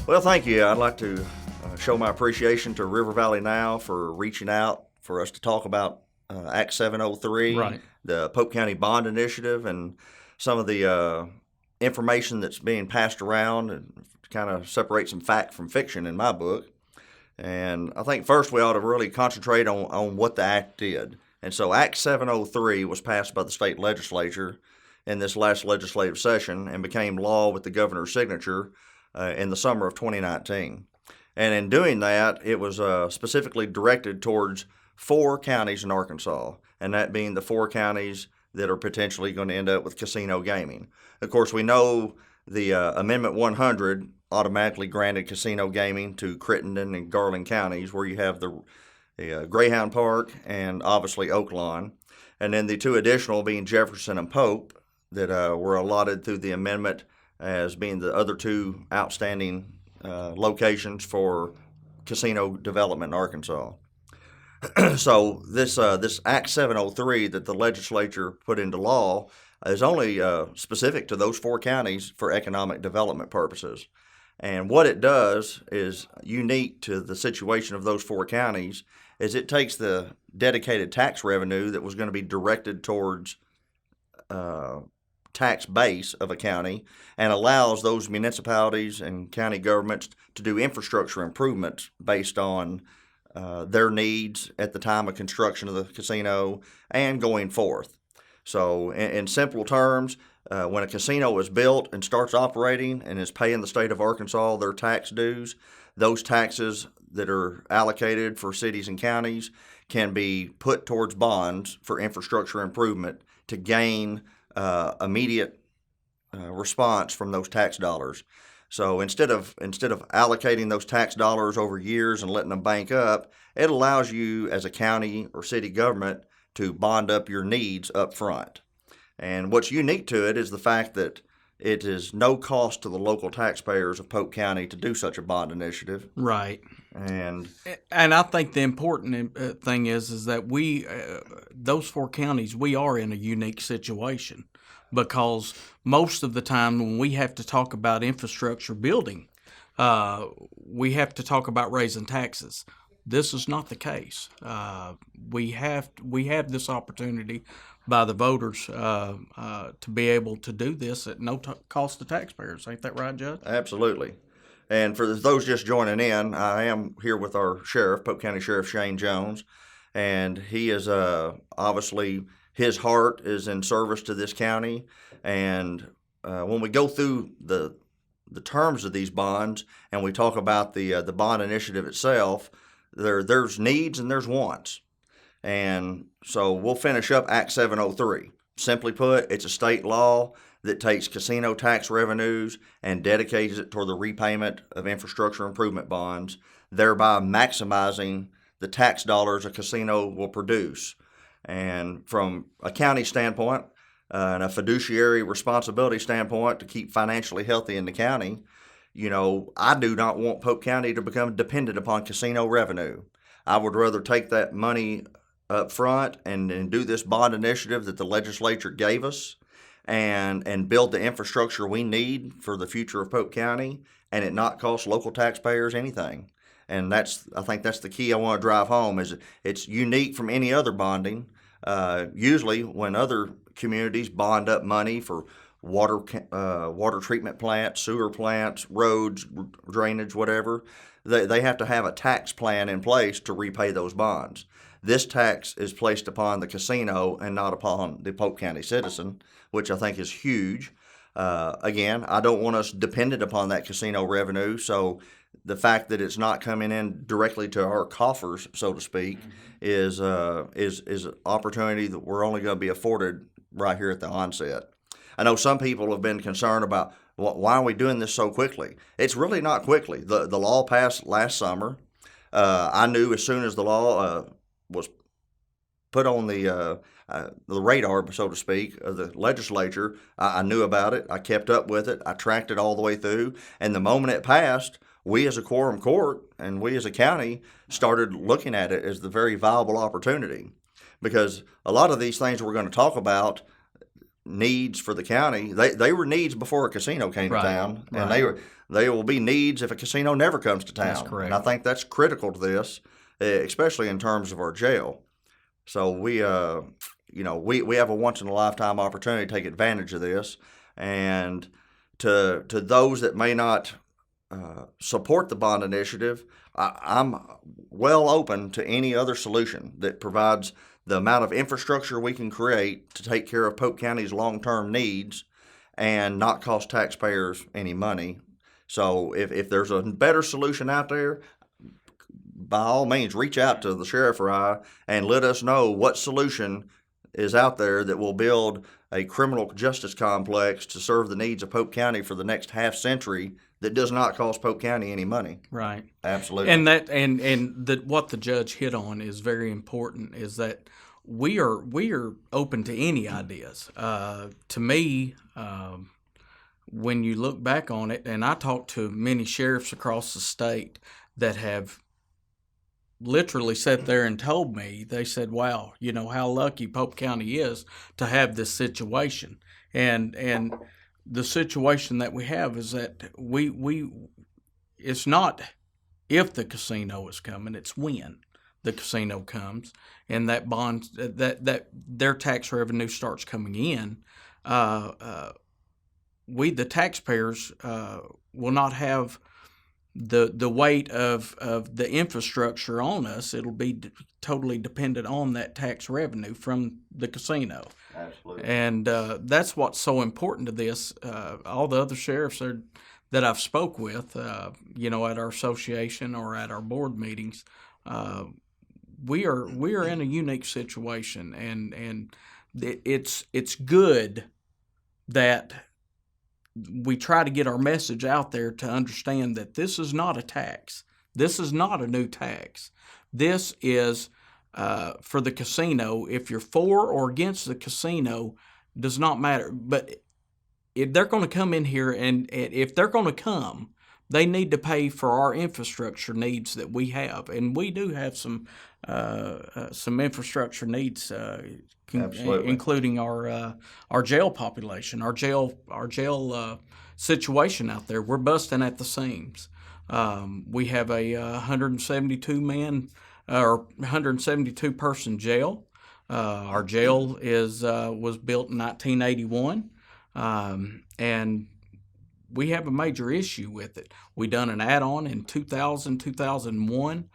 Well, thank you. I'd like to show my appreciation to River Valley Now for reaching out for us to talk about Act 703, Right. the Pope County Bond Initiative, and some of the information that's being passed around and kind of separate some fact from fiction in my book. And I think first we ought to really concentrate on what the act did. And so Act 703 was passed by the state legislature in this last legislative session and became law with the governor's signature in the summer of 2019. And in doing that, it was specifically directed towards 4 counties in Arkansas, and that being the 4 counties that are potentially going to end up with casino gaming. Of course, we know the Amendment 100 automatically granted casino gaming to Crittenden and Garland counties, where you have the Greyhound Park and obviously Oaklawn, and then the 2 additional being Jefferson and Pope that were allotted through the amendment as being the other 2 outstanding locations for casino development in Arkansas. So this Act 703 that the legislature put into law is only specific to those 4 counties for economic development purposes. And what it does is unique to the situation of those 4 counties is it takes the dedicated tax revenue that was going to be directed towards tax base of a county and allows those municipalities and county governments to do infrastructure improvements based on their needs at the time of construction of the casino and going forth. So in simple terms, when a casino is built and starts operating and is paying the state of Arkansas their tax dues, those taxes that are allocated for cities and counties can be put towards bonds for infrastructure improvement to gain immediate response from those tax dollars. So instead of allocating those tax dollars over years and letting them bank up, it allows you as a county or city government to bond up your needs up front. And what's unique to it is the fact that it is no cost to the local taxpayers of Pope County to do such a bond initiative. Right. And I think the important thing is that we, those 4 counties, we are in a unique situation because most of the time when we have to talk about infrastructure building, we have to talk about raising taxes. This is not the case. We have this opportunity by the voters to be able to do this at no cost to taxpayers. Ain't that right, Judge? absolutely. And for those just joining in, I am here with our sheriff, Pope County Sheriff Shane Jones, and he is obviously his heart is in service to this county. And when we go through the terms of these bonds and we talk about the bond initiative itself, there's needs and there's wants. And so we'll finish up Act 703. Simply put, it's a state law that takes casino tax revenues and dedicates it toward the repayment of infrastructure improvement bonds, thereby maximizing the tax dollars a casino will produce. And from a county standpoint and a fiduciary responsibility standpoint to keep financially healthy in the county, I do not want Pope County to become dependent upon casino revenue. I would rather take that money up front and do this bond initiative that the legislature gave us and build the infrastructure we need for the future of Pope County and it not cost local taxpayers anything. And I think that's the key I want to drive home is it's unique from any other bonding. Usually when other communities bond up money for water treatment plants, sewer plants, roads, drainage, whatever, they have to have a tax plan in place to repay those bonds. This tax is placed upon the casino and not upon the Pope County citizen, which I think is huge. Again, I don't want us dependent upon that casino revenue, so the fact that it's not coming in directly to our coffers, so to speak, is an opportunity that we're only going to be afforded right here at the onset. I know some people have been concerned about why are we doing this so quickly. It's really not quickly. The law passed last summer. I knew as soon as the law was put on the radar, so to speak, of the legislature, I knew about it. I kept up with it. I tracked it all the way through. And the moment it passed, we as a quorum court and we as a county started looking at it as the very viable opportunity. Because a lot of these things we're going to talk about, needs for the county. They were needs before a casino came Right, to town, and right. they will be needs if a casino never comes to town. That's correct. And I think that's critical to this, especially in terms of our jail. So we have a once in a lifetime opportunity to take advantage of this, and to those that may not support the bond initiative, I'm well open to any other solution that provides the amount of infrastructure we can create to take care of Polk County's long-term needs and not cost taxpayers any money. So if there's a better solution out there, by all means, reach out to the sheriff or I and let us know what solution is out there that will build a criminal justice complex to serve the needs of Polk County for the next half century that does not cost Polk County any money. Right. Absolutely. And what the judge hit on is very important, is that we are open to any ideas. To me, when you look back on it, and I talked to many sheriffs across the state that have literally sat there and told me, they said, wow, how lucky Polk County is to have this situation. And the situation that we have is that it's not if the casino is coming, it's when the casino comes and that bond, that their tax revenue starts coming in. We, the taxpayers, will not have the weight of the infrastructure on us. It'll be totally dependent on that tax revenue from the casino. Absolutely. And that's what's so important to this. All the other sheriffs that I've spoke with, at our association or at our board meetings, we are in a unique situation, and it's good that we try to get our message out there to understand that this is not a tax. This is not a new tax. This is for the casino. If you're for or against the casino, does not matter. But if they're going to come in here, and if they're going to come, they need to pay for our infrastructure needs that we have, and we do have some infrastructure needs, including our jail population, our jail situation out there. We're busting at the seams. We have a 172 man or 172 person jail. Our jail was built in 1981, and we have a major issue with it. We done an add-on in 2001.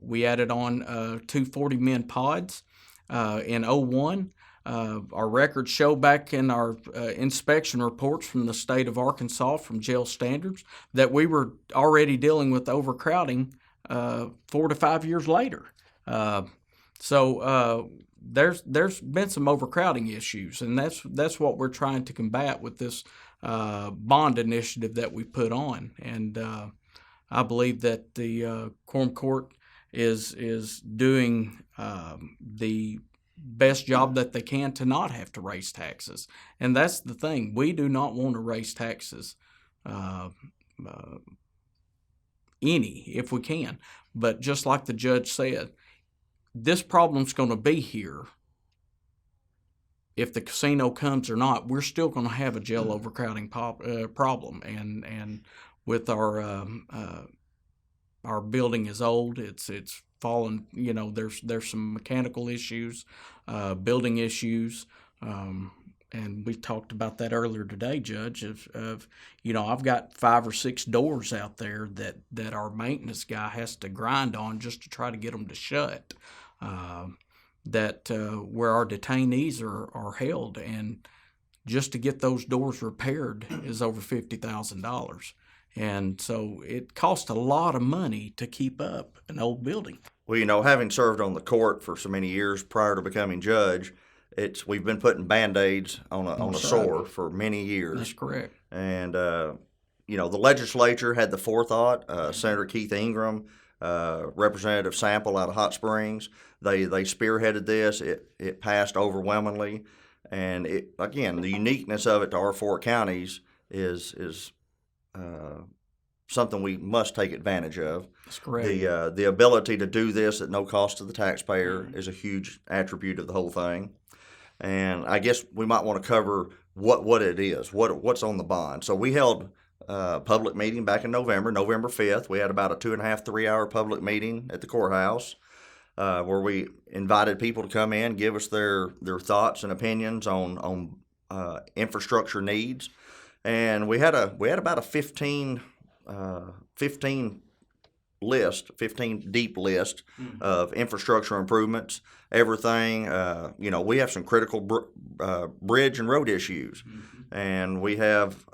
We added on 2 40-man pods in 01. Our records show back in our inspection reports from the state of Arkansas from jail standards that we were already dealing with overcrowding 4 to 5 years later. So there's been some overcrowding issues, and that's what we're trying to combat with this bond initiative that we put on. And I believe that the Quorum Court is doing the best job that they can to not have to raise taxes. And that's the thing. We do not want to raise taxes any if we can. But just like the judge said, this problem's going to be here. If the casino comes or not, we're still going to have a jail overcrowding problem. And with our building is old, it's fallen. There's some mechanical issues, building issues, and we talked about that earlier today, Judge. I've got 5 or 6 doors out there that our maintenance guy has to grind on just to try to get them to shut. Where our detainees are held, and just to get those doors repaired is over $50,000. And so it costs a lot of money to keep up an old building. Well, having served on the court for so many years prior to becoming judge, we've been putting Band-Aids on a sore for many years. That's correct. And the legislature had the forethought. Senator Keith Ingram, Representative Sample out of Hot Springs, they spearheaded this. It passed overwhelmingly, and the uniqueness of it to our 4 counties is something we must take advantage of. That's correct. The ability to do this at no cost to the taxpayer is a huge attribute of the whole thing. And I guess we might want to cover what it is, what's on the bond. So we held a public meeting back in November 5th. We had about a 2.5, 3 hour public meeting at the courthouse where we invited people to come in, give us their thoughts and opinions on infrastructure needs. And we had about a 15 deep list of infrastructure improvements. Everything, we have some critical bridge and road issues, and we have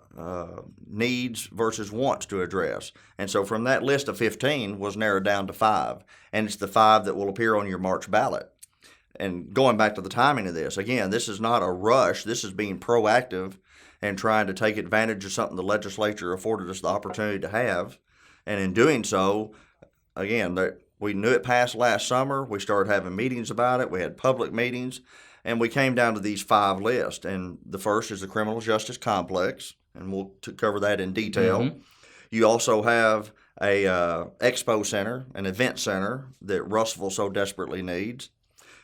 needs versus wants to address. And so from that list of 15 was narrowed down to 5, and it's the 5 that will appear on your March ballot. And going back to the timing of this, again, this is not a rush. This is being proactive and trying to take advantage of something the legislature afforded us the opportunity to have. And in doing so, again, we knew it passed last summer. We started having meetings about it. We had public meetings, and we came down to these 5 lists. And the first is the criminal justice complex, and we'll cover that in detail. Mm-hmm. You also have a expo center, an event center that Russellville so desperately needs.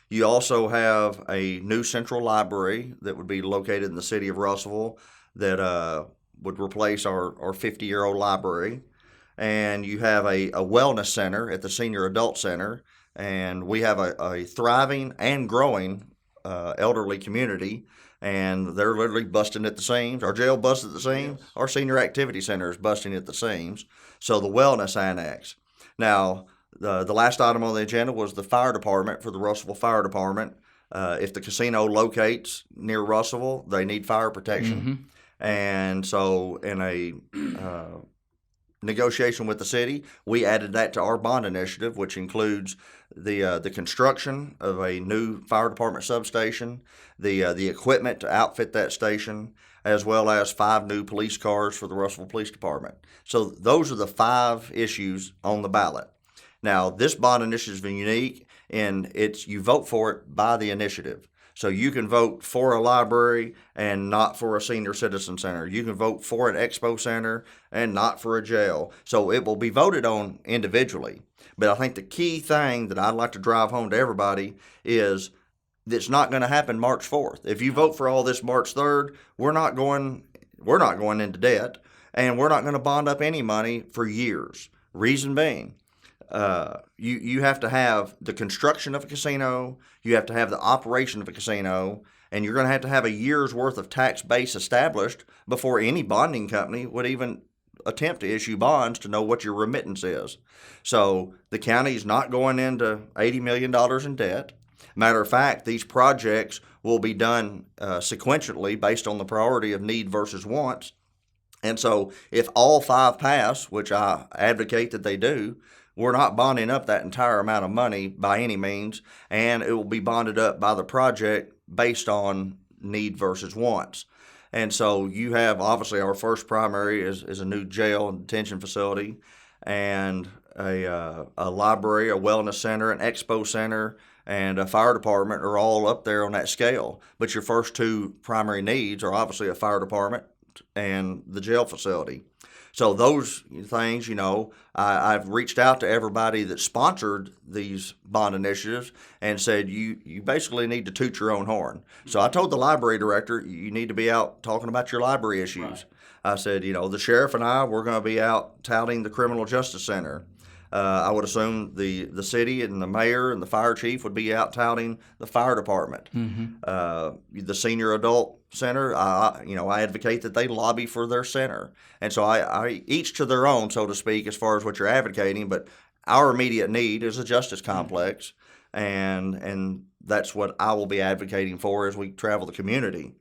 You also have a new central library that would be located in the city of Russellville that would replace our 50-year-old library. And you have a wellness center at the Senior Adult Center, and we have a thriving and growing elderly community, and they're literally busting at the seams. Our jail busted at the seams. Yes. Our senior activity center is busting at the seams. So the wellness annex. Now, the last item on the agenda was the fire department for the Russellville Fire Department. If the casino locates near Russellville, they need fire protection. Mm-hmm. And so in a negotiation with the city, we added that to our bond initiative, which includes the construction of a new fire department substation, the equipment to outfit that station, as well as 5 new police cars for the Russellville Police Department. So those are the 5 issues on the ballot. Now, this bond initiative is unique in you vote for it by the initiative. So you can vote for a library and not for a senior citizen center. You can vote for an expo center and not for a jail. So it will be voted on individually. But I think the key thing that I'd like to drive home to everybody is it's not going to happen March 4th. If you vote for all this March 3rd, we're not going into debt, and we're not going to bond up any money for years. Reason being, you have to have the construction of a casino, you have to have the operation of a casino, and you're going to have a year's worth of tax base established before any bonding company would even attempt to issue bonds to know what your remittance is. So the county is not going into $80 million in debt. Matter of fact, these projects will be done sequentially based on the priority of need versus wants. And so if all 5 pass, which I advocate that they do, we're not bonding up that entire amount of money by any means, and it will be bonded up by the project based on need versus wants. And so you have, obviously, our first primary is a new jail and detention facility, and a library, a wellness center, an expo center, and a fire department are all up there on that scale. But your first 2 primary needs are obviously a fire department and the jail facility. So those things, I've reached out to everybody that sponsored these bond initiatives and said, you basically need to toot your own horn. So I told the library director, you need to be out talking about your library issues. Right. I said, the sheriff and I, we're going to be out touting the criminal justice center. I would assume the city and the mayor and the fire chief would be out touting the fire department. Mm-hmm. The senior adult center, I advocate that they lobby for their center. And so I each to their own, so to speak, as far as what you're advocating. But our immediate need is a justice complex, and that's what I will be advocating for as we travel the community.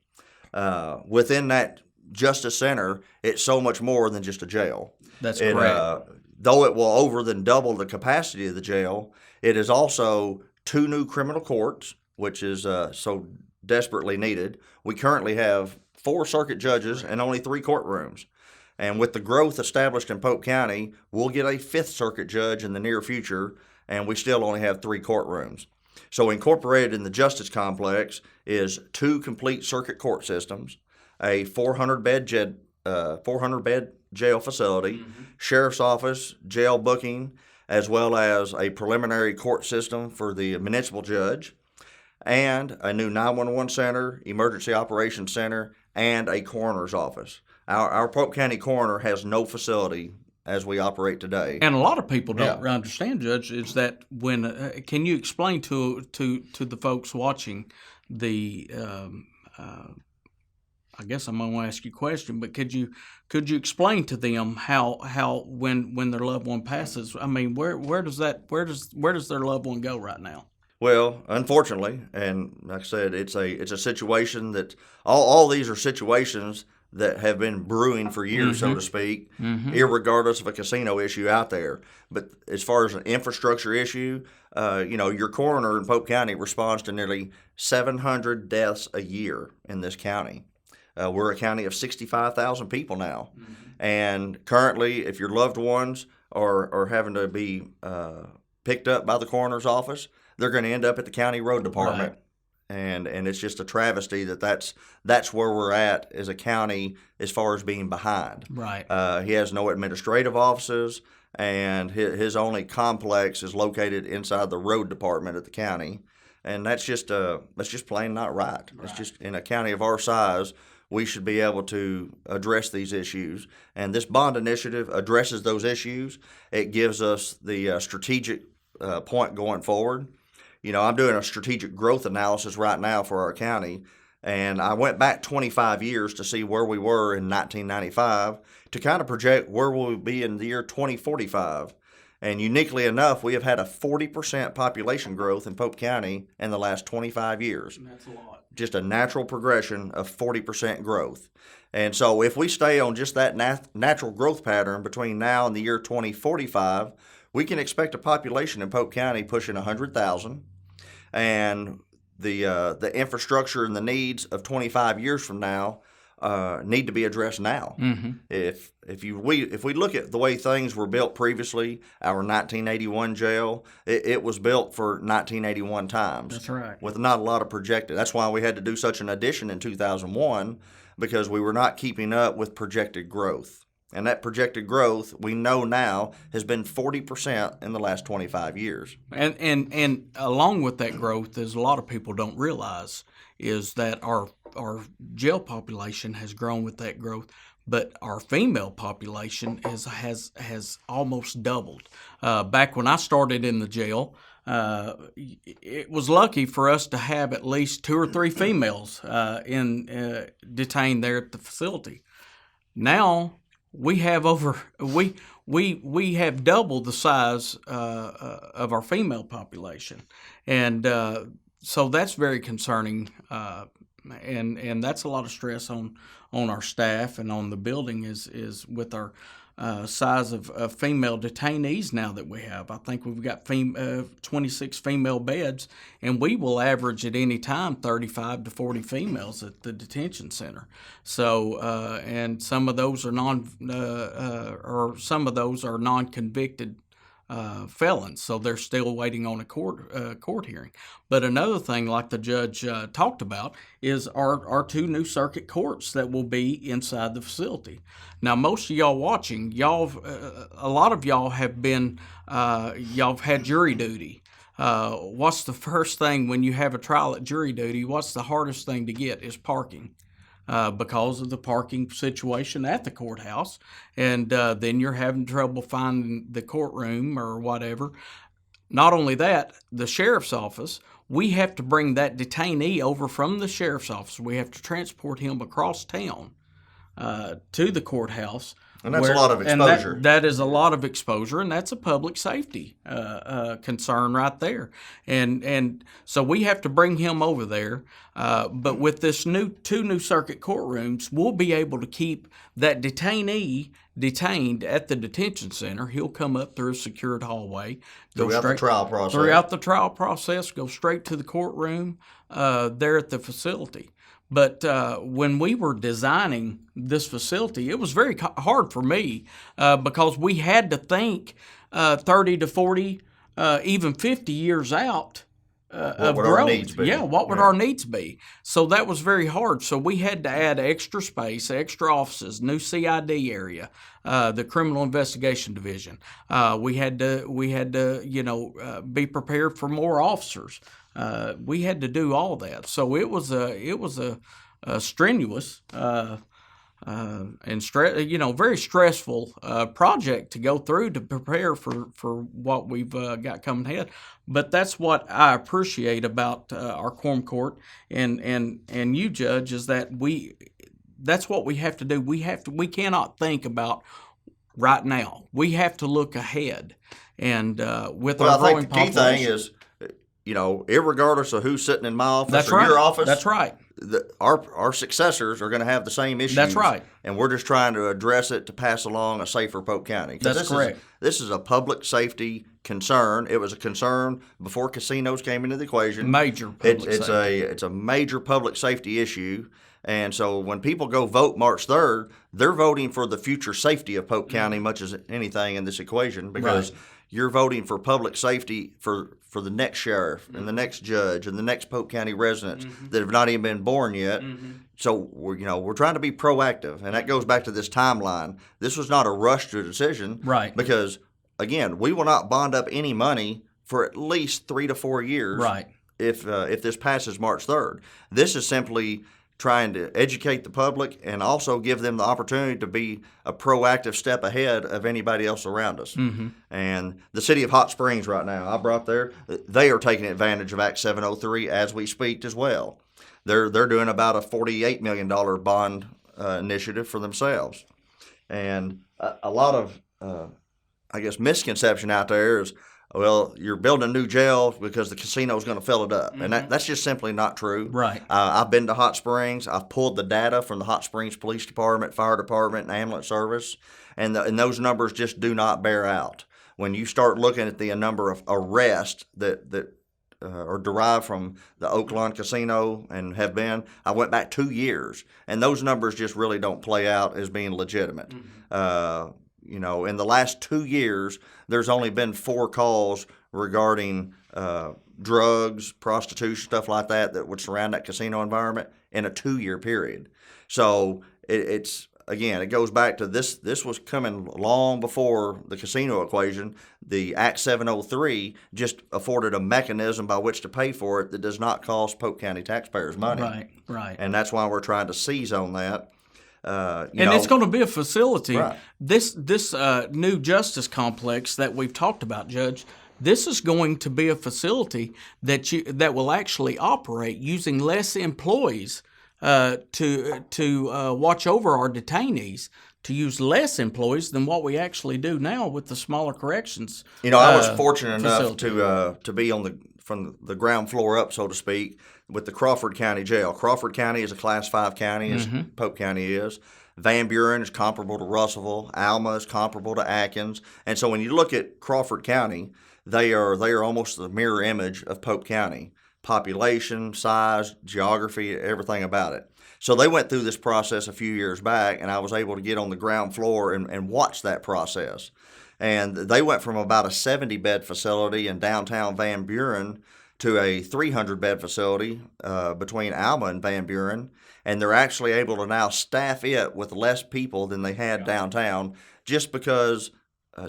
Within that justice center, it's so much more than just a jail. That's correct. Though it will over than double the capacity of the jail, it is also 2 new criminal courts, which is so desperately needed. We currently have 4 circuit judges and only 3 courtrooms. And with the growth established in Polk County, we'll get a 5th circuit judge in the near future, and we still only have 3 courtrooms. So incorporated in the justice complex is 2 complete circuit court systems, a 400-bed jail facility, mm-hmm. sheriff's office, jail booking, as well as a preliminary court system for the municipal judge. and a new 911 center, emergency operations center, and a coroner's office. Our Polk County coroner has no facility as we operate today. And a lot of people don't understand, Judge, is that when can you explain to the folks watching the I guess I'm going to ask you a question, but could you explain to them how when their loved one passes? I mean, where does their loved one go right now? Well, unfortunately, and like I said, it's a situation that all these are situations that have been brewing for years, so to speak, irregardless of a casino issue out there. But as far as an infrastructure issue, your coroner in Polk County responds to nearly 700 deaths a year in this county. We're a county of 65,000 people now. And currently, if your loved ones are having to be picked up by the coroner's office, they're going to end up at the county road department. Right. And it's just a travesty that's where we're at as a county as far as being behind. Right. He has no administrative offices, and his only complex is located inside the road department at the county, and that's just plain not right. It's just, in a county of our size, we should be able to address these issues, and this bond initiative addresses those issues. It gives us the strategic point going forward. I'm doing a strategic growth analysis right now for our county, and I went back 25 years to see where we were in 1995 to kind of project where we'll be in the year 2045. And uniquely enough, we have had a 40% population growth in Polk County in the last 25 years. And that's a lot. Just a natural progression of 40% growth. And so if we stay on just that natural growth pattern between now and the year 2045, we can expect a population in Polk County pushing 100,000. And the infrastructure and the needs of 25 years from now need to be addressed now. Mm-hmm. If we look at the way things were built previously, our 1981 jail, it was built for 1981 times. That's right. With not a lot of projected. That's why we had to do such an addition in 2001, because we were not keeping up with projected growth. And that projected growth, we know now, has been 40% in the last 25 years. And along with that growth, as a lot of people don't realize, is that our jail population has grown with that growth, but our female population has almost doubled. Back when I started in the jail, it was lucky for us to have at least 2 or 3 females detained there at the facility. Now we have we have doubled the size of our female population, and so that's very concerning, and that's a lot of stress on our staff and on the building is with our size of female detainees now that we have. I think we've got 26 female beds, and we will average at any time 35 to 40 females at the detention center. So, and some of those are non-convicted felons, so they're still waiting on a court hearing. But another thing, like the judge talked about, is our 2 new circuit courts that will be inside the facility. Now, most of y'all watching, a lot of y'all have been, y'all have had jury duty. What's the first thing when you have a trial at jury duty? What's the hardest thing to get is parking. Because of the parking situation at the courthouse, and then you're having trouble finding the courtroom or whatever. Not only that, the sheriff's office, we have to bring that detainee over from the sheriff's office. We have to transport him across town to the courthouse. And that's a lot of exposure. And that is a lot of exposure, and that's a public safety concern right there. And so we have to bring him over there. But with this 2 new circuit courtrooms, we'll be able to keep that detainee detained at the detention center. He'll come up through a secured hallway, throughout the trial process. Throughout the trial process, go straight to the courtroom there at the facility. But when we were designing this facility, it was very hard for me because we had to think 30 to 40, even 50 years out of would our growth. needs be? Yeah, what would our needs be? So that was very hard. So we had to add extra space, extra offices, new CID area, the Criminal Investigation Division. We had to, be prepared for more officers. We had to do all that. So it was a strenuous. And very stressful project to go through to prepare for what we've got coming ahead. But that's what I appreciate about our quorum court and you, Judge, is that that's what we have to do. We cannot think about right now. We have to look ahead. And with our growing population, I think the key thing is, irregardless of who's sitting in my office that's or right. your office, That's right. Our successors are going to have the same issues. That's right. And we're just trying to address it to pass along a safer Polk County. That's correct. This is a public safety concern. It was a concern before casinos came into the equation. Major public safety. It's a major public safety issue. And so when people go vote March 3rd, they're voting for the future safety of Polk County much as anything in this equation, because you're voting for public safety for the next sheriff and the next judge and the next Polk County residents that have not even been born yet. So we're trying to be proactive, and that goes back to this timeline. This was not a rush to a decision, Right. Because again, we will not bond up any money for at least 3 to 4 years, Right. If this passes March 3rd. This is simply trying to educate the public and also give them the opportunity to be a proactive step ahead of anybody else around us. And the city of Hot Springs right now, I brought there, they are taking advantage of Act 703 as we speak as well. They're doing about a $48 million bond initiative for themselves. And a lot of, misconception out there is, well, you're building a new jail because the casino is going to fill it up. And that's just simply not true. Right. I've been to Hot Springs. I've pulled the data from the Hot Springs Police Department, Fire Department, and Ambulance Service, and those numbers just do not bear out. When you start looking at the number of arrests that are derived from the Oaklawn Casino and have been, I went back 2 years, and those numbers just really don't play out as being legitimate. In the last 2 years, there's only been 4 calls regarding drugs, prostitution, stuff like that would surround that casino environment in a 2-year period. So it goes back to this. This was coming long before the casino equation. The Act 703 just afforded a mechanism by which to pay for it that does not cost Polk County taxpayers money. Right. And that's why we're trying to seize on that. It's going to be a facility. Right. This new justice complex that we've talked about, Judge, this is going to be a facility that will actually operate using less employees to watch over our detainees, to use less employees than what we actually do now with the smaller corrections. I was fortunate enough to be from the ground floor up, so to speak, with the Crawford County Jail. Crawford County is a Class 5 county, as Polk County is. Van Buren is comparable to Russellville. Alma is comparable to Atkins. And so when you look at Crawford County, they are almost the mirror image of Polk County. Population, size, geography, everything about it. So they went through this process a few years back, and I was able to get on the ground floor and watch that process. And they went from about a 70-bed facility in downtown Van Buren to a 300-bed facility between Alma and Van Buren, and they're actually able to now staff it with less people than they had downtown just because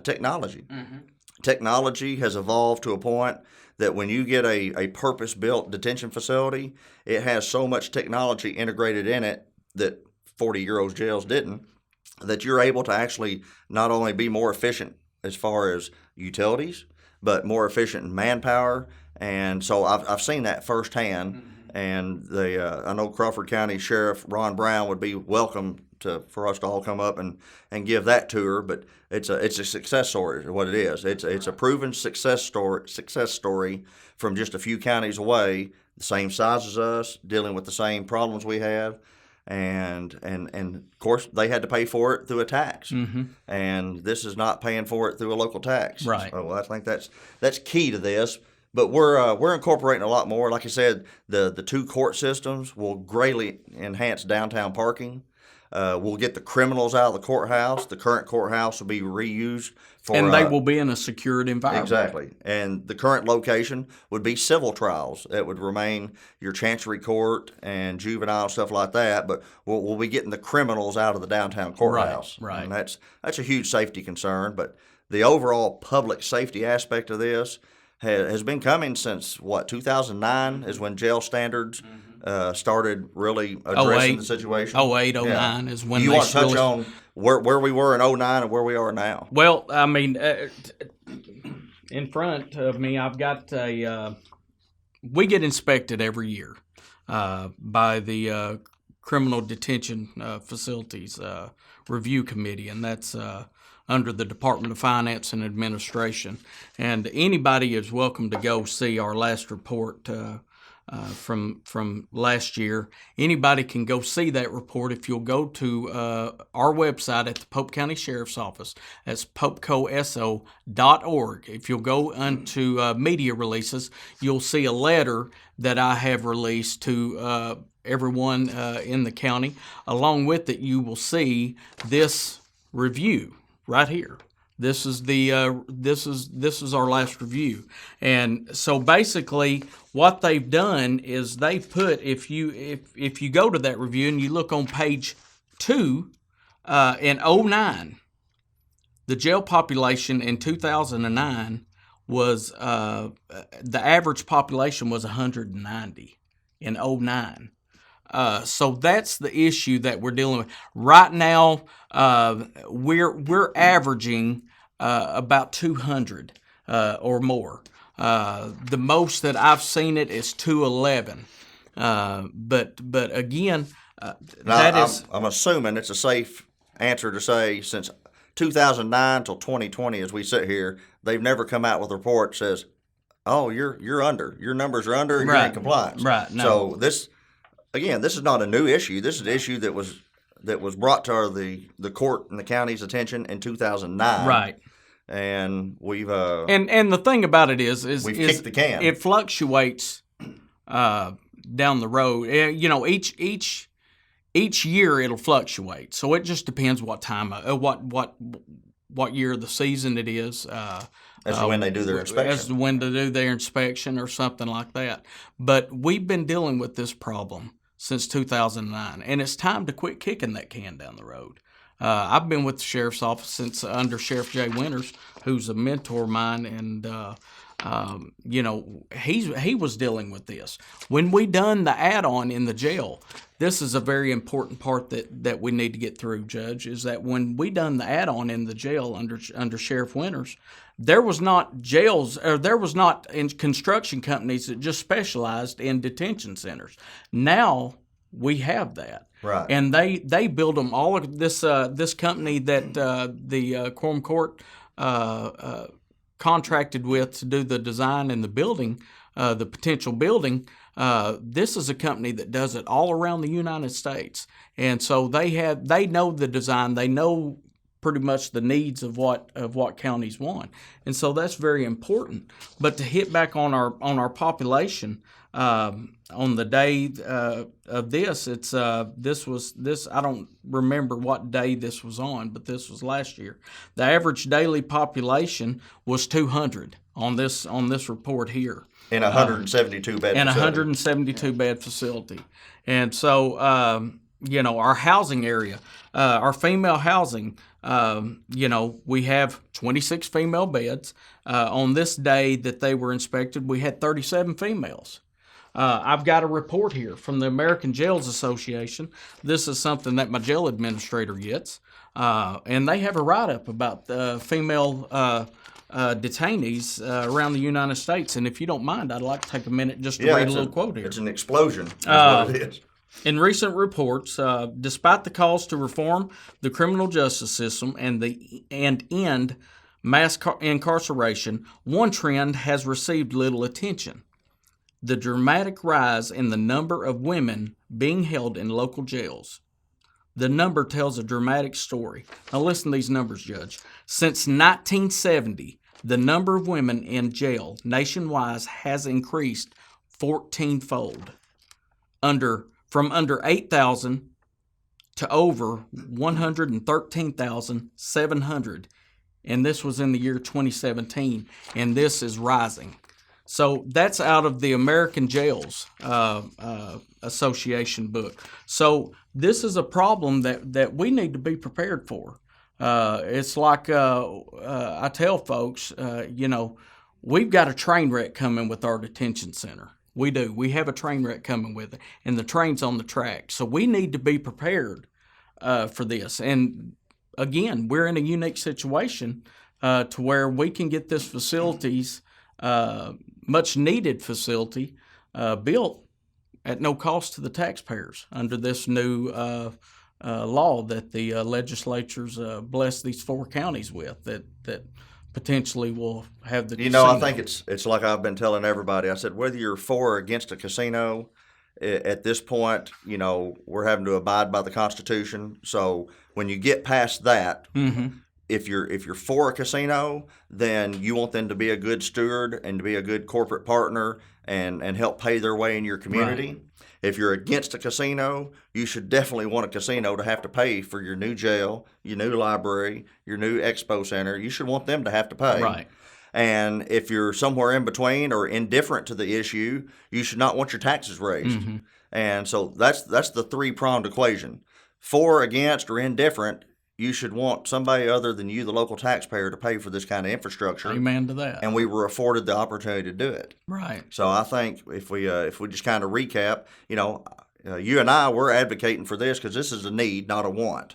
technology. Technology has evolved to a point that when you get a purpose-built detention facility, it has so much technology integrated in it that 40-year-old jails didn't, that you're able to actually not only be more efficient as far as utilities, but more efficient in manpower. And so I've seen that firsthand. And I know Crawford County Sheriff Ron Brown would be welcome for us to all come up and give that tour. But it's a success story, is what it is. It's a proven success story from just a few counties away, the same size as us, dealing with the same problems we have. And of course they had to pay for it through a tax, and this is not paying for it through a local tax. Right. So I think that's key to this. But we're incorporating a lot more. Like I said, the 2 court systems will greatly enhance downtown parking. We'll get the criminals out of the courthouse. The current courthouse will be reused for, and they will be in a secured environment. exactly. And the current location would be civil trials. It would remain your chancery court and juvenile stuff like that. But we'll be getting the criminals out of the downtown courthouse. Right. And that's a huge safety concern. But the overall public safety aspect of this has been coming since 2009 is when jail standards started really addressing the situation. 08, 09 is when you they want to touch really... on where we were in 09 and where we are now? Well, I mean, in front of me, I've got we get inspected every year by the Criminal Detention Facilities Review Committee, and that's under the Department of Finance and Administration. And anybody is welcome to go see our last report from last year. Anybody can go see that report if you'll go to our website at the Pope County Sheriff's Office. That's popecoso.org. If you'll go onto media releases, you'll see a letter that I have released to everyone in the county. Along with it, you will see this review right here. This is the this is our last review, and so basically what they've done is they put if you go to that review and you look on page 2 in 09, the jail population in 2009 was the average population was 190 in 09. So that's the issue that we're dealing with right now. We're averaging about 200 or more. The most that I've seen it is 211. But again, I'm assuming it's a safe answer to say since 2009 till 2020, as we sit here, they've never come out with a report that says, "Oh, your numbers are under, and you're in compliance." Right. No. So this is not a new issue. This is an issue that was brought to the court and the county's attention in 2009. Right. And we've and the thing about it is we've kicked the can. It fluctuates down the road. You know, each year it'll fluctuate. So it just depends what time what year of the season it is. As to when they do their inspection. As to when to do their inspection or something like that. But we've been dealing with this problem since 2009, and it's time to quit kicking that can down the road. I've been with the sheriff's office since under Sheriff Jay Winters, who's a mentor of mine, and you know, he was dealing with this. When we done the add-on in the jail, this is a very important part that we need to get through, Judge, is that when we done the add-on in the jail under Sheriff Winters, there was not construction companies that just specialized in detention centers. Now we have that. Right. And they build them all of this company that the Quorum Court contracted with to do the design and the building, the potential building. This is a company that does it all around the United States, and so they know the design, they know pretty much the needs of what counties want, and so that's very important. But to hit back on our population. On the day of this, I don't remember what day this was on, but this was last year. The average daily population was 200 on this report here. In a 172 bed facility. In a 172 bed facility. And so, you know, our housing area, our female housing, you know, we have 26 female beds. On this day that they were inspected, we had 37 females. I've got a report here from the American Jails Association. This is something that my jail administrator gets, and they have a write-up about female detainees around the United States. And if you don't mind, I'd like to take a minute just to read a little quote here. It's an explosion, is what it is. In recent reports, despite the calls to reform the criminal justice system and end mass incarceration, one trend has received little attention: the dramatic rise in the number of women being held in local jails. The number tells a dramatic story. Now listen to these numbers, Judge. Since 1970, the number of women in jail nationwide has increased 14-fold, from under 8,000 to over 113,700, and this was in the year 2017, and this is rising. So that's out of the American Jails Association book. So this is a problem that we need to be prepared for. It's like I tell folks, we've got a train wreck coming with our detention center. We do. We have a train wreck coming with it, and the train's on the track. So we need to be prepared for this. And again, we're in a unique situation to where we can get this facilities, much needed facility, built at no cost to the taxpayers under this new law that the legislatures blessed these 4 counties with that potentially will have the casino. I think it's like I've been telling everybody. I said, whether you're for or against a casino, at this point, we're having to abide by the Constitution. So when you get past that, if you're for a casino, then you want them to be a good steward and to be a good corporate partner and help pay their way in your community. Right. If you're against a casino, you should definitely want a casino to have to pay for your new jail, your new library, your new expo center. You should want them to have to pay. Right. And if you're somewhere in between or indifferent to the issue, you should not want your taxes raised. And so that's the 3-pronged equation. For, against, or indifferent, you should want somebody other than you, the local taxpayer, to pay for this kind of infrastructure. Amen to that. And we were afforded the opportunity to do it. Right. So I think if we just kind of recap, you and I, we're advocating for this because this is a need, not a want.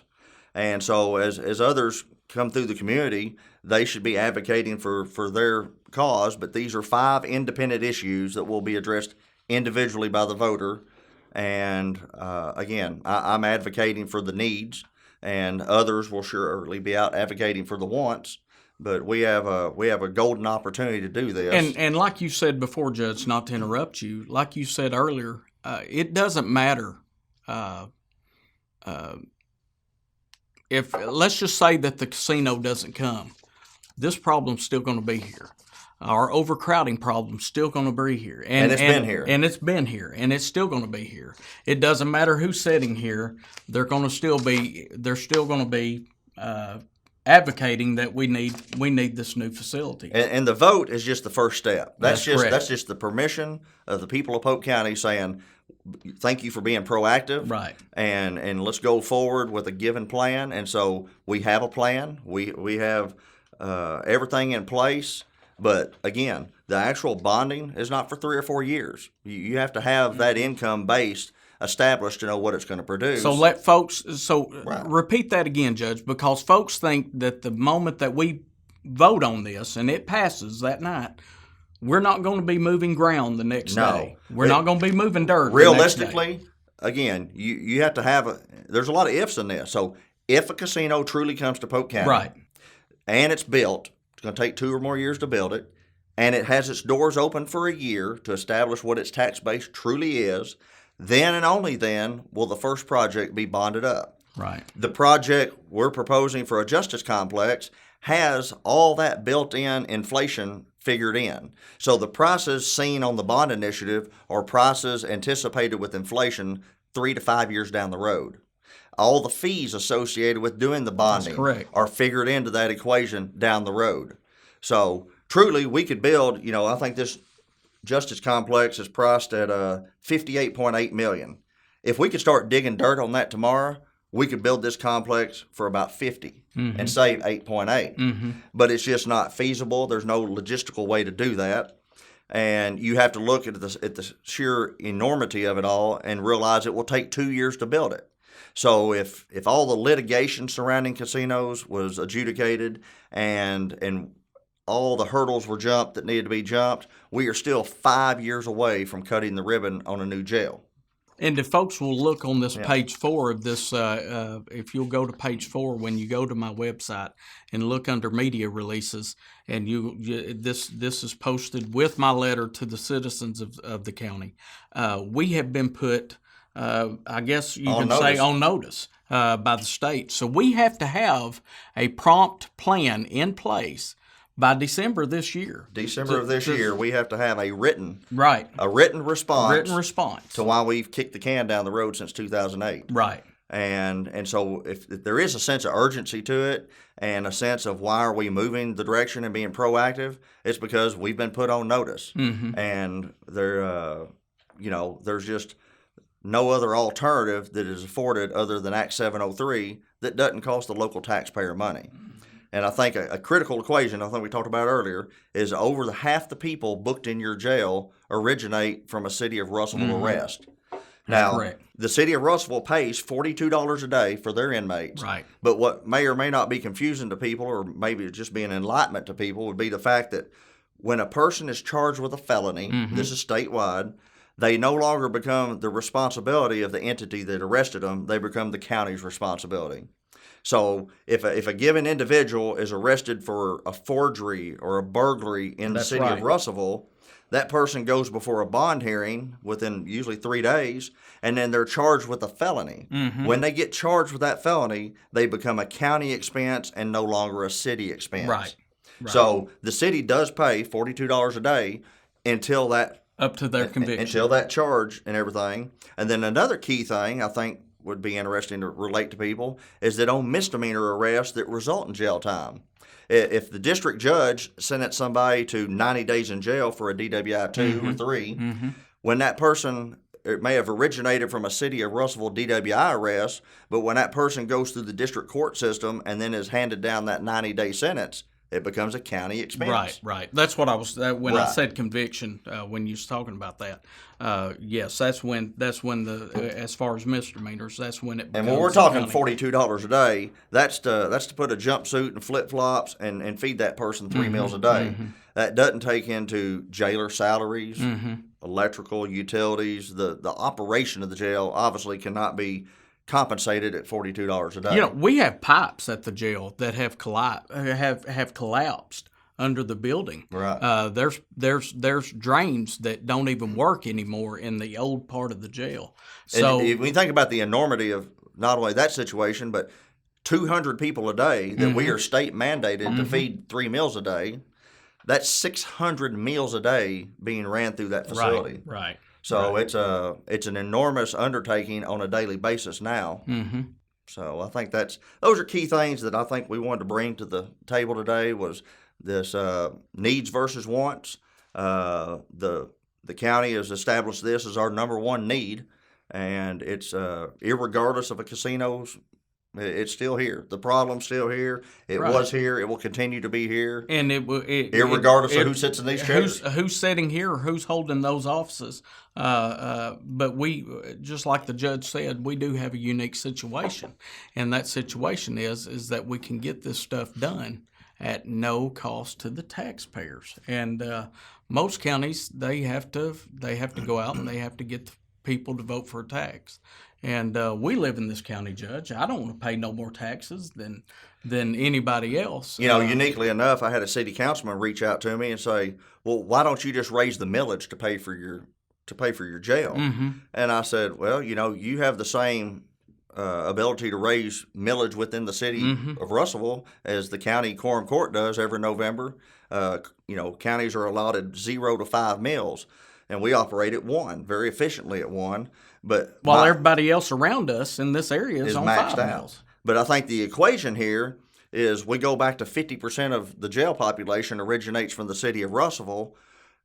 And so as others come through the community, they should be advocating for their cause. But these are 5 independent issues that will be addressed individually by the voter. And again, I'm advocating for the needs, and others will surely be out advocating for the wants. But we have a golden opportunity to do this. And like you said before, Judge, not to interrupt you, like you said earlier, it doesn't matter if, let's just say that the casino doesn't come. This problem's still going to be here. Our overcrowding problem's still going to be here. And it's been here. And it's been here. And it's still going to be here. It doesn't matter who's sitting here. They're still going to be advocating that we need this new facility. And the vote is just the first step. That's just the permission of the people of Polk County saying, thank you for being proactive. Right. And let's go forward with a given plan. And so we have a plan. We have everything in place. But again, the actual bonding is not for 3 or 4 years. You have to have that income base established to know what it's going to produce. So let folks, repeat that again, Judge, because folks think that the moment that we vote on this and it passes that night, we're not going to be moving ground the next day. We're not going to be moving dirt realistically, the next day. Again, you have to have there's a lot of ifs in this. So if a casino truly comes to Polk County, right, and it's built, it's going to take 2 or more years to build it, and it has its doors open for a year to establish what its tax base truly is, then and only then will the first project be bonded up. Right. The project we're proposing for a justice complex has all that built-in inflation figured in. So the prices seen on the bond initiative are prices anticipated with inflation 3 to 5 years down the road. All the fees associated with doing the bonding are figured into that equation down the road. So truly, we could build, I think this justice complex is priced at $58.8 million. If we could start digging dirt on that tomorrow, we could build this complex for about $50 and save $8.8. But it's just not feasible. There's no logistical way to do that. And you have to look at the sheer enormity of it all and realize it will take 2 years to build it. So if all the litigation surrounding casinos was adjudicated and all the hurdles were jumped that needed to be jumped, we are still 5 years away from cutting the ribbon on a new jail. And if folks will look on this page 4 of this, if you'll go to page 4 when you go to my website and look under media releases, and this is posted with my letter to the citizens of the county. We have been put, I guess you can say, on notice by the state. So we have to have a prompt plan in place by December this year. December of this year, we have to have a written response. Written response to why we've kicked the can down the road since 2008. Right. And so if there is a sense of urgency to it and a sense of why are we moving the direction and being proactive, it's because we've been put on notice. And there's just no other alternative that is afforded other than Act 703 that doesn't cost the local taxpayer money. And I think a critical equation, I think we talked about earlier, is over half the people booked in your jail originate from a city of Russellville arrest. Now, correct. The city of Russellville pays $42 a day for their inmates. Right. But what may or may not be confusing to people, or maybe just be an enlightenment to people, would be the fact that when a person is charged with a felony, this is statewide, they no longer become the responsibility of the entity that arrested them. They become the county's responsibility. So if a given individual is arrested for a forgery or a burglary in the city of Russellville, that person goes before a bond hearing within usually 3 days, and then they're charged with a felony. When they get charged with that felony, they become a county expense and no longer a city expense. Right. So the city does pay $42 a day until that up to their conviction. Until that charge and everything. And then another key thing I think would be interesting to relate to people is that on misdemeanor arrests that result in jail time. If the district judge sentenced somebody to 90 days in jail for a DWI 2 or 3, when that person, it may have originated from a city of Russellville DWI arrest, but when that person goes through the district court system and then is handed down that 90-day sentence, it becomes a county expense. Right. That's what I was when I said conviction. When you was talking about that, yes, that's when the as far as misdemeanors, that's when it. And when we're talking $42 a day, that's to put a jumpsuit and flip flops and feed that person 3 meals a day. That doesn't take into jailer salaries, electrical, utilities. The operation of the jail obviously cannot be compensated at $42 a day. We have pipes at the jail that have collapsed under the building. Right. There's drains that don't even work anymore in the old part of the jail. So and when you think about the enormity of not only that situation, but 200 people a day that we are state mandated to feed 3 meals a day, that's 600 meals a day being ran through that facility. Right. So it's an enormous undertaking on a daily basis now. So I think those are key things that I think we wanted to bring to the table today was this needs versus wants. The county has established this as our number one need, and it's irregardless of a casino's. It's still here. The problem's still here. It was here. It will continue to be here. And irregardless of who sits in these chairs. Who's sitting here or who's holding those offices. But we, just like the judge said, we do have a unique situation. And that situation is that we can get this stuff done at no cost to the taxpayers. And most counties, they have to go out and they have to get the people to vote for a tax. And we live in this county, Judge. I don't want to pay no more taxes than anybody else. Uniquely enough, I had a city councilman reach out to me and say, "Well, why don't you just raise the millage to pay for your jail?" And I said, "Well, you have the same ability to raise millage within the city of Russellville as the county quorum court does every November. Counties are allotted 0 to 5 mills, and we operate at 1, very efficiently at 1. But while everybody else around us in this area is on maxed 5 out. mills. But I think the equation here is we go back to 50% of the jail population originates from the city of Russellville.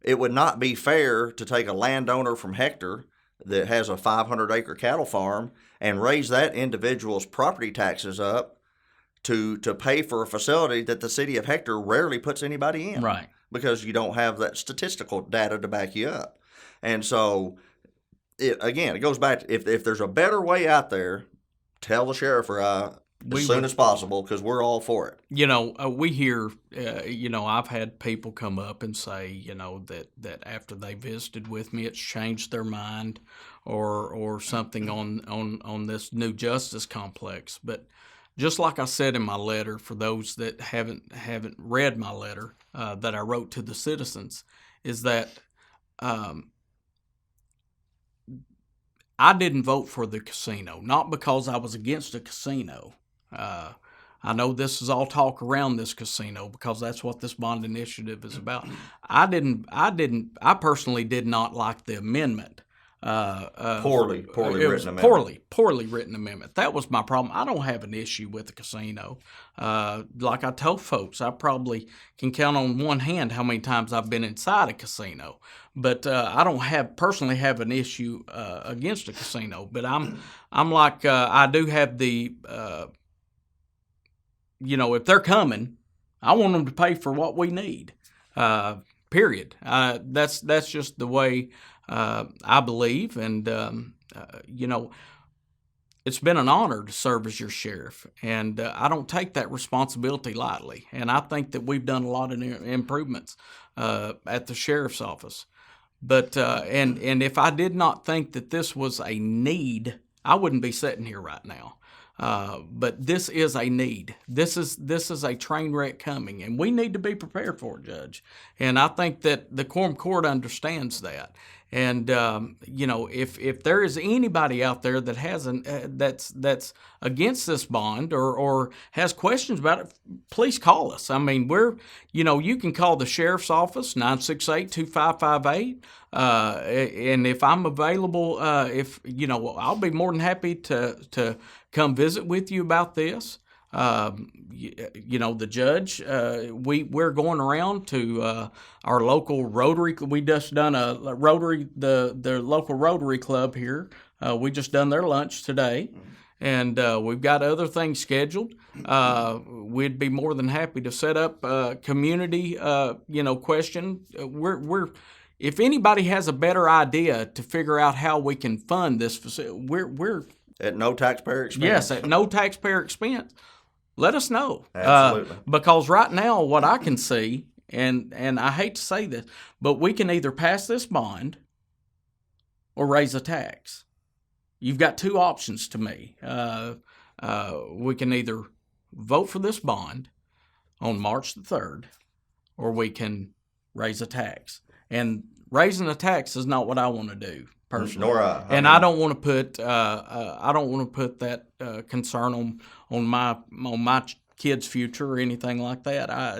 It would not be fair to take a landowner from Hector that has a 500-acre cattle farm and raise that individual's property taxes up to pay for a facility that the city of Hector rarely puts anybody in. Right. Because you don't have that statistical data to back you up. And so, it goes back to if there's a better way out there, tell the sheriff or I as soon as possible because we're all for it. We hear, I've had people come up and say, that after they visited with me, it's changed their mind or something on this new justice complex. But just like I said in my letter, for those that haven't read my letter that I wrote to the citizens, is that I didn't vote for the casino, not because I was against a casino. I know this is all talk around this casino because that's what this bond initiative is about. I personally did not like the amendment Poorly it written was amendment. poorly written amendment. That was my problem. I don't have an issue with the casino. Like I told folks, I probably can count on one hand how many times I've been inside a casino. But I don't personally have an issue against a casino. But I'm like I do have the if they're coming, I want them to pay for what we need. Period. That's just the way I believe, and it's been an honor to serve as your sheriff, and I don't take that responsibility lightly. And I think that we've done a lot of improvements at the sheriff's office. But and if I did not think that this was a need, I wouldn't be sitting here right now. But this is a need. This is a train wreck coming, and we need to be prepared for it, Judge. And I think that the Quorum Court understands that. And if there is anybody out there that hasn't that's against this bond or has questions about it, please call us. I mean, you can call the sheriff's office 968-2558, and if I'm available, I'll be more than happy to come visit with you about this. The judge, we're going around to our local Rotary. We just done a Rotary, the local Rotary Club here. We just done their lunch today, and we've got other things scheduled. We'd be more than happy to set up a community, question. If anybody has a better idea to figure out how we can fund this facility, we're At no taxpayer expense. Yes, at no taxpayer expense. Let us know. Absolutely. Because right now, what I can see, and I hate to say this, but we can either pass this bond or raise a tax. You've got two options to me. We can either vote for this bond on March the 3rd, or we can raise a tax. And raising a tax is not what I want to do. Personally. Nor I. I don't want to put that concern on my kid's future or anything like that. I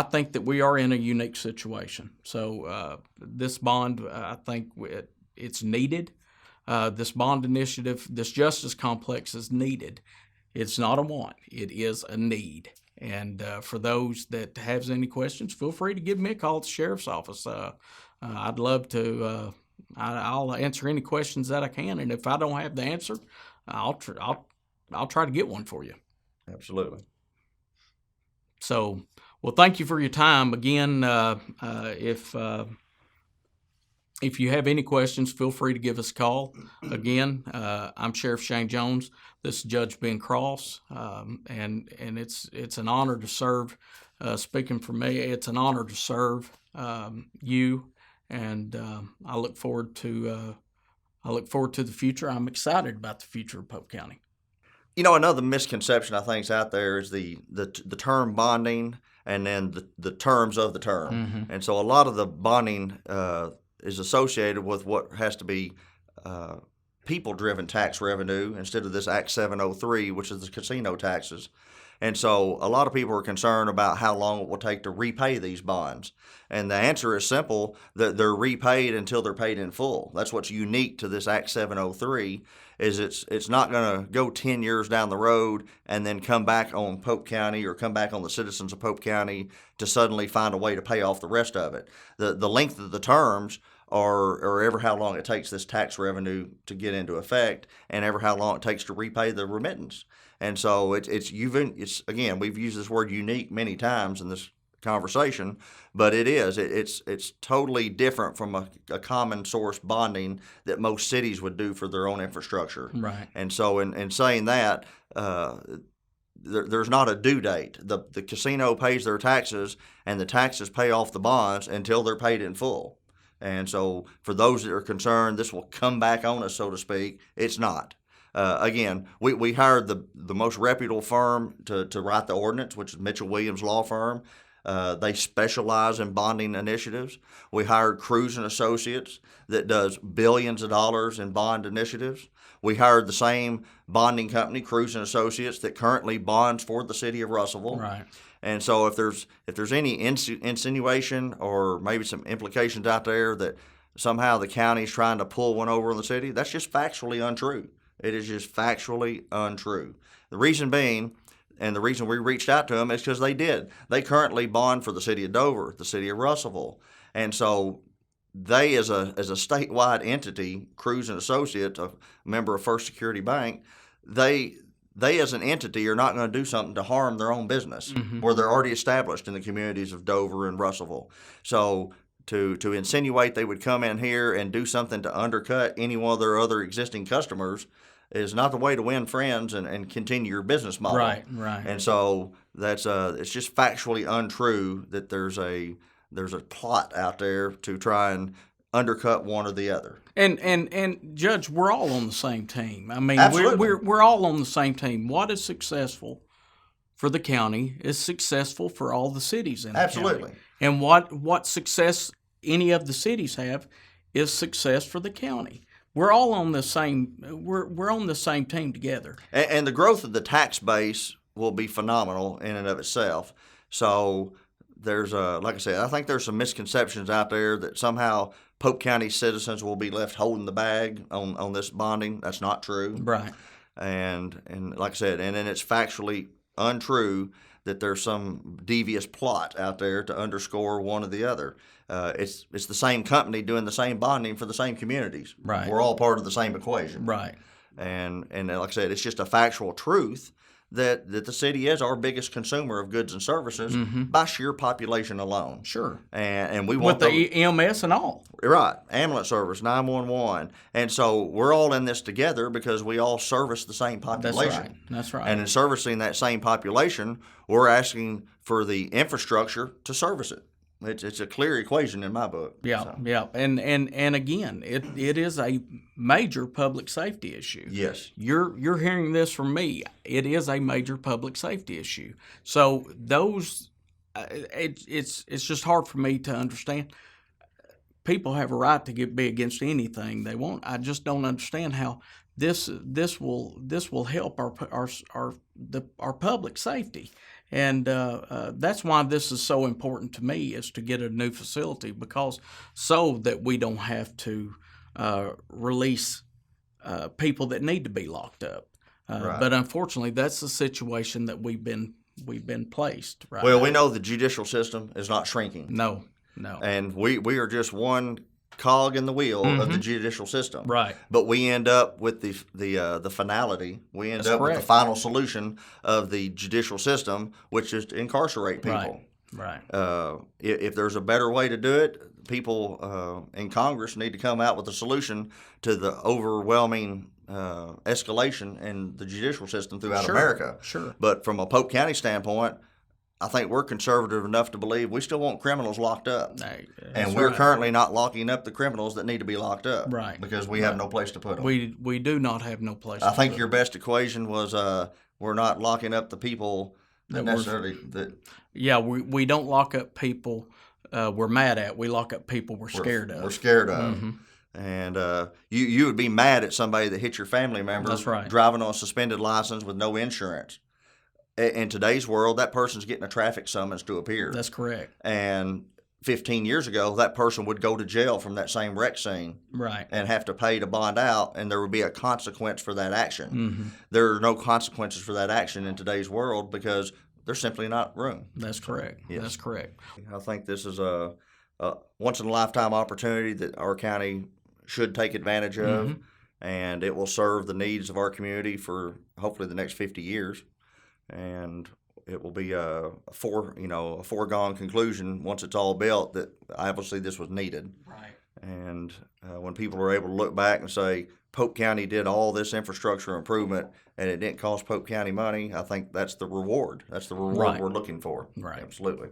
think that we are in a unique situation. So this bond, I think it's needed. This bond initiative, this justice complex is needed. It's not a want; it is a need. And for those that have any questions, feel free to give me a call at the sheriff's office. I'd love to. I'll answer any questions that I can, and if I don't have the answer, I'll try to get one for you. Absolutely. So, well, thank you for your time again. If you have any questions, feel free to give us a call. Again, I'm Sheriff Shane Jones. This is Judge Ben Cross, and it's an honor to serve. Speaking for me, it's an honor to serve you, and I look forward to the future. I'm excited about the future of Pope County. Another misconception I think is out there is the term bonding and then the terms of the term, Mm-hmm. and so a lot of the bonding is associated with what has to be people-driven tax revenue instead of this Act 703, which is the casino taxes. And so a lot of people are concerned about how long it will take to repay these bonds. And the answer is simple, that they're repaid until they're paid in full. That's what's unique to this Act 703, is it's not going to go 10 years down the road and then come back on Pope County or come back on the citizens of Pope County to suddenly find a way to pay off the rest of it. The length of the terms or ever how long it takes this tax revenue to get into effect, and ever how long it takes to repay the remittance. And so it's again, we've used this word unique many times in this conversation, but it's totally different from a common source bonding that most cities would do for their own infrastructure. Right. And so in saying that, there's not a due date. The casino pays their taxes, and the taxes pay off the bonds until they're paid in full. And so for those that are concerned this will come back on us, so to speak, it's not. Again, we hired the most reputable firm to write the ordinance, which is Mitchell Williams Law Firm. They specialize in bonding initiatives. We hired Cruz and Associates that does billions of dollars in bond initiatives. We hired the same bonding company, Cruz and Associates, that currently bonds for the city of Russellville. Right. And so if there's any insinuation or maybe some implications out there that somehow the county's trying to pull one over on the city, that's just factually untrue. It is just factually untrue. The reason being, and the reason we reached out to them is because they did. They currently bond for the city of Dover, the city of Russellville. And so they, as a statewide entity, Cruz and Associates, a member of First Security Bank, they as an entity are not going to do something to harm their own business where they're already established in the communities of Dover and Russellville. So to insinuate they would come in here and do something to undercut any one of their other existing customers is not the way to win friends and continue your business model. Right. And so that's it's just factually untrue that there's a plot out there to try and undercut one or the other. And Judge, we're all on the same team. I mean, Absolutely. we're all on the same team. What is successful for the county is successful for all the cities in the Absolutely. county. And what success any of the cities have is success for the county. We're all on the same. We're on the same team together. And the growth of the tax base will be phenomenal in and of itself. So there's like I said, I think there's some misconceptions out there that somehow Pope County citizens will be left holding the bag on this bonding. That's not true. Right. And like I said, and then it's factually untrue that there's some devious plot out there to underscore one or the other. It's the same company doing the same bonding for the same communities. Right. We're all part of the same equation. Right. And like I said, it's just a factual truth that the city is our biggest consumer of goods and services by sheer population alone. Sure. And we With want the EMS and all. right, ambulance service, 911. And so we're all in this together because we all service the same population. That's right. And in servicing that same population, we're asking for the infrastructure to service it. It's a clear equation in my book. Yeah, So, yeah, and again, it is a major public safety issue. yes. You're hearing this from me. It is a major public safety issue. So those, it's just hard for me to understand. People have a right to be against anything they want. I just don't understand how this will help our public safety. And that's why this is so important to me, is to get a new facility, because so that we don't have to release people that need to be locked up. Right. But unfortunately, that's the situation that we've been placed. Right. Well, we know the judicial system is not shrinking. No. And we are just one cog in the wheel of the judicial system. Right. But we end up with the finality. We end That's up with correct. the final solution of the judicial system, which is to incarcerate people. Right. If there's a better way to do it, people in Congress need to come out with a solution to the overwhelming escalation in the judicial system throughout Sure. America. Sure. But from a Pope County standpoint, I think we're conservative enough to believe we still want criminals locked up. And we're currently not locking up the criminals that need to be locked up. Right. Because we have no place to put them. We do not have no place. I to think put your best equation was we're not locking up the people that necessarily that Yeah, we don't lock up people we're mad at. We lock up people we're scared of. we're scared of. And you would be mad at somebody that hit your family member That's right. driving on a suspended license with no insurance. In today's world, that person's getting a traffic summons to appear. That's correct. And 15 years ago, that person would go to jail from that same wreck scene Right. and have to pay to bond out, and there would be a consequence for that action. Mm-hmm. There are no consequences for that action in today's world because there's simply not room. That's correct. Yes. That's correct. I think this is a once-in-a-lifetime opportunity that our county should take advantage of, and it will serve the needs of our community for hopefully the next 50 years. And it will be a foregone conclusion once it's all built that obviously this was needed. Right. And when people are able to look back and say Pope County did all this infrastructure improvement and it didn't cost Pope County money, I think that's the reward. That's the reward Right. we're looking for. Right. Absolutely.